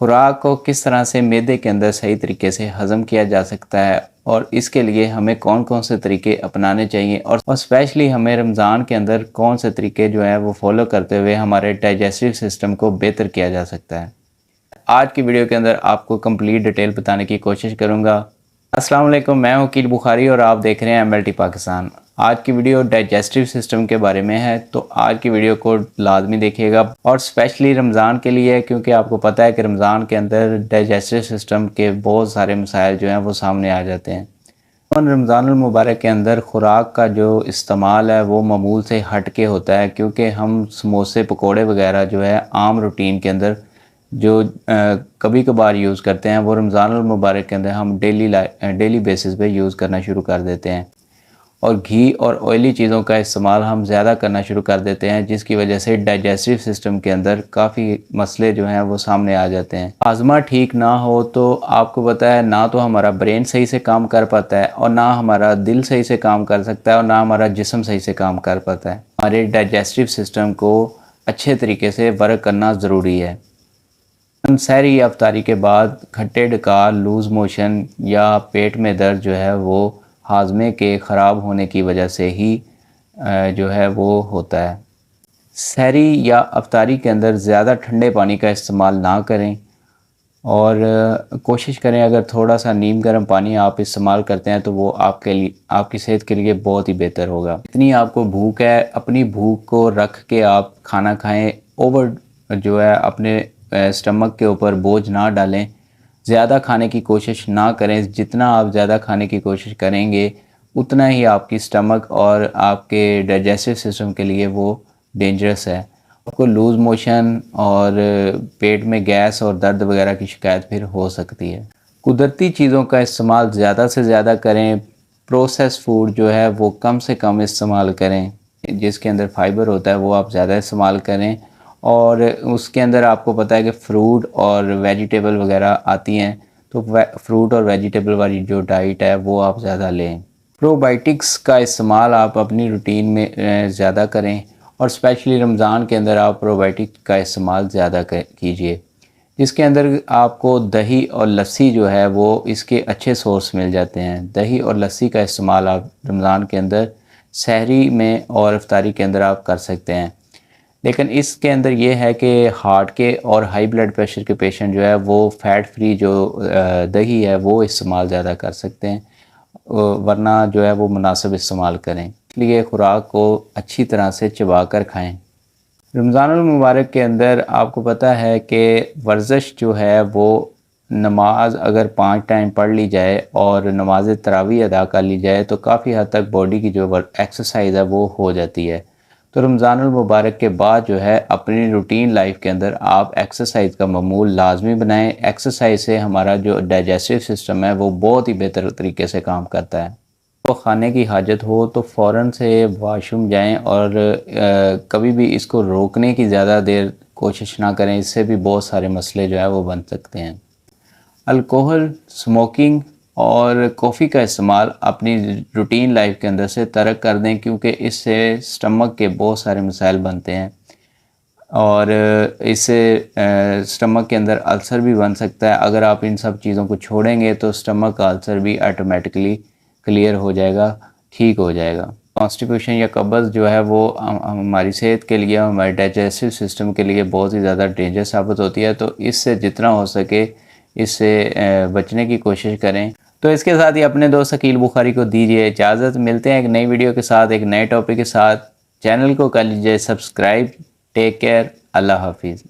खुराक को किस तरह से मैदे के अंदर सही तरीके से हज़म किया जा सकता है और इसके लिए हमें कौन कौन से तरीके अपनाने चाहिए और स्पेशली हमें रमज़ान के अंदर कौन से तरीके जो है वो फॉलो करते हुए हमारे डाइजेस्टिव सिस्टम को बेहतर किया जा सकता है। आज की वीडियो के अंदर आपको कंप्लीट डिटेल बताने की कोशिश करूँगा। अस्सलाम वालेकुम, मैं वकील बुखारी और आप देख रहे हैं MLT पाकिस्तान। आज की वीडियो डाइजेस्टिव सिस्टम के बारे में है, तो आज की वीडियो को लाजमी देखिएगा और स्पेशली रमज़ान के लिए, क्योंकि आपको पता है कि रमज़ान के अंदर डाइजेस्टिव सिस्टम के बहुत सारे मसाइल जो हैं वो सामने आ जाते हैं। और रमज़ानुल मुबारक के अंदर खुराक का जो इस्तेमाल है वो मामूल से हट के होता है, क्योंकि हम समोसे पकोड़े वगैरह जो है आम रूटीन के अंदर जो कभी कभार यूज़ करते हैं वो रमज़ानुल मुबारक के अंदर हम डेली बेसिस पे यूज़ करना शुरू कर देते हैं और घी और ऑयली चीज़ों का इस्तेमाल हम ज़्यादा करना शुरू कर देते हैं, जिसकी वजह से डाइजेस्टिव सिस्टम के अंदर काफ़ी मसले जो हैं वो सामने आ जाते हैं। हाजमा ठीक ना हो तो आपको पता है ना तो हमारा ब्रेन सही से काम कर पाता है और ना हमारा दिल सही से काम कर सकता है और ना हमारा जिस्म सही से काम कर पाता है। हमारे डाइजेस्टिव सिस्टम को अच्छे तरीके से वर्क करना ज़रूरी है। सहरी या अफ्तारी के बाद खट्टे डकार, लूज़ मोशन या पेट में दर्द जो है वो हाजमे के ख़राब होने की वजह से ही जो है वो होता है। सहरी या अफ्तारी के अंदर ज़्यादा ठंडे पानी का इस्तेमाल ना करें और कोशिश करें अगर थोड़ा सा नीम गर्म पानी आप इस्तेमाल करते हैं तो वो आपके लिए, आपकी सेहत के लिए बहुत ही बेहतर होगा। इतनी आपको भूख है, अपनी भूख को रख के आप खाना खाएं। ओवर जो है अपने स्टमक के ऊपर बोझ ना डालें, ज़्यादा खाने की कोशिश ना करें। जितना आप ज़्यादा खाने की कोशिश करेंगे उतना ही आपकी स्टमक और आपके डाइजेस्टिव सिस्टम के लिए वो डेंजरस है। आपको लूज़ मोशन और पेट में गैस और दर्द वगैरह की शिकायत फिर हो सकती है। कुदरती चीज़ों का इस्तेमाल ज़्यादा से ज़्यादा करें। प्रोसेस फूड जो है वो कम से कम इस्तेमाल करें। जिसके अंदर फाइबर होता है वो आप ज़्यादा इस्तेमाल करें और उसके अंदर आपको पता है कि फ्रूट और वेजिटेबल वगैरह आती हैं, तो फ्रूट और वेजिटेबल वाली जो डाइट है वो आप ज़्यादा लें। प्रोबायोटिक्स का इस्तेमाल आप अपनी रूटीन में ज़्यादा करें और स्पेशली रमज़ान के अंदर आप प्रोबायोटिक का इस्तेमाल ज़्यादा कीजिए, जिसके अंदर आपको दही और लस्सी जो है वो इसके अच्छे सोर्स मिल जाते हैं। दही और लस्सी का इस्तेमाल आप रमज़ान के अंदर सहरी में और इफ्तारी के अंदर आप कर सकते हैं। लेकिन इसके अंदर ये है कि हार्ट के और हाई ब्लड प्रेशर के पेशेंट जो है वो फ़ैट फ्री जो दही है वो इस्तेमाल ज़्यादा कर सकते हैं, वरना जो है वो मुनासिब इस्तेमाल करें। इसलिए खुराक को अच्छी तरह से चबा कर खाएँ। रमज़ानुल मुबारक के अंदर आपको पता है कि वर्जिश जो है वो नमाज अगर 5 टाइम पढ़ ली जाए और नमाज तरावी अदा कर ली जाए तो काफ़ी हद तक बॉडी की जो एक्सरसाइज है वो हो जाती है। तो रमज़ानुल मुबारक के बाद जो है अपनी रूटीन लाइफ के अंदर आप एक्सरसाइज का मामूल लाजमी बनाएं। एक्सरसाइज से हमारा जो डाइजेस्टिव सिस्टम है वो बहुत ही बेहतर तरीके से काम करता है। तो खाने की हाजत हो तो फ़ौरन से वॉशरूम जाएं और कभी भी इसको रोकने की ज़्यादा देर कोशिश ना करें, इससे भी बहुत सारे मसले जो है वो बन सकते हैं। अल्कोहल, स्मोकिंग और कॉफ़ी का इस्तेमाल अपनी रूटीन लाइफ के अंदर से तर्क कर दें, क्योंकि इससे स्टमक के बहुत सारे मसाइल बनते हैं और इससे स्टमक के अंदर अल्सर भी बन सकता है। अगर आप इन सब चीज़ों को छोड़ेंगे तो स्टमक का अल्सर भी ऑटोमेटिकली क्लियर हो जाएगा, ठीक हो जाएगा। कॉन्स्टिपेशन या कब्ज़ जो है वो हमारी सेहत के लिए, हमारे डाइजेस्टिव सिस्टम के लिए बहुत ही ज़्यादा डेंजर साबित होती है, तो इससे जितना हो सके इससे बचने की कोशिश करें। तो इसके साथ ही अपने दोस्त वकील बुखारी को दीजिए इजाज़त। मिलते हैं एक नई वीडियो के साथ, एक नए टॉपिक के साथ। चैनल को कर लीजिए सब्सक्राइब। टेक केयर, अल्लाह हाफिज़।